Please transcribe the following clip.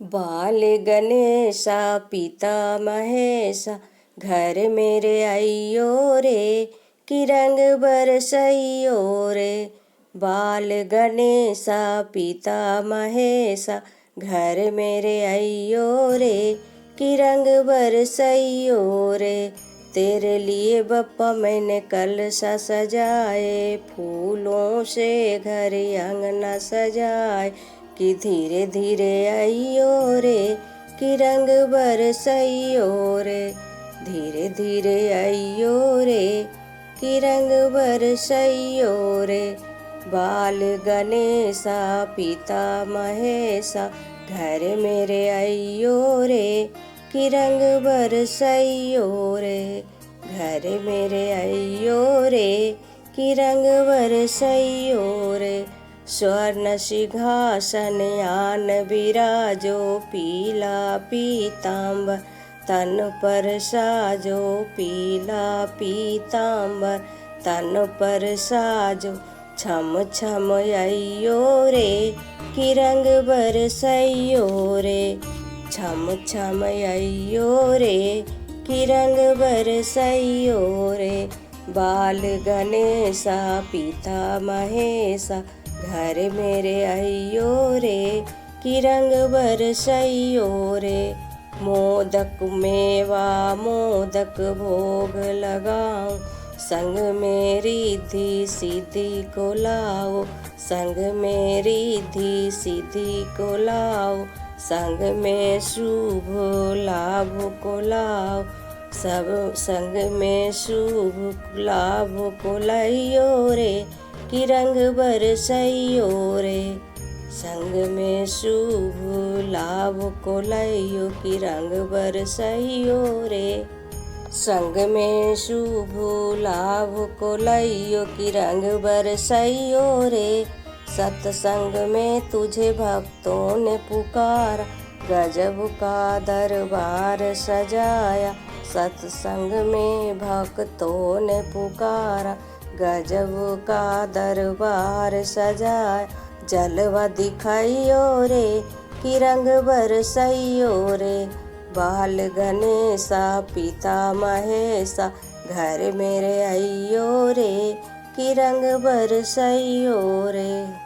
बाल गणेशा पिता महेशा घर मेरे आइयो रे कि रंग बरसइयो रे। बाल गणेशा पिता महेशा घर मेरे आइयो रे कि रंग बरसइयो रे। तेरे लिए बप्पा मैंने कलशा सजाए, फूलों से घर अंगना सजाए कि धीरे धीरे आइयो रे कि रंग बरसइयो रे। धीरे धीरे आइयो रे कि रंग बरसइयो रे। बाल गणेशा पिता महेशा घर मेरे आइयो रे कि रंग बरसइयो रे। घर मेरे आइयो रे कि रंग बरसइयो रे। स्वर्ण सिंहासन आन बिराजो, पीला पीताम्बर तन पर साजो, पीला पीताम्बर तन पर साजो। छम छम आइयो रे कि रंग बरसइयो रे। छम छम आइयो रे कि रंग बरसइयो रे। बाल गणेशा पिता महेशा घर मेरे आइयो रे कि रंग बरसइयो रे। मोदक मेवा मोदक भोग लगाऊं, संग में रिद्धि सिद्धि को लाओ, संग में रिद्धि सिद्धि को लाओ, संग में शुभ लाभ को लाओ, सब संग में शुभ लाभ को लाइयो रे कि रंग बरसइयो रे। संग में शुभ लाभ को लाइयो कि रंग बरसइयो रे। संग में शुभ लाभ को लाइयो कि रंग बरसइयो रे। सत्संग में तुझे भक्तों ने पुकारा, गजब का दरबार सजाया। सत्संग में भक्तों ने पुकारा, गजब का दरबार सजाया। जलवा दिखाइयो रे कि रंग बरसइयो रे। बाल गणेशा पिता महेशा घर मेरे आइयो रे कि रंग बरसइयो रे।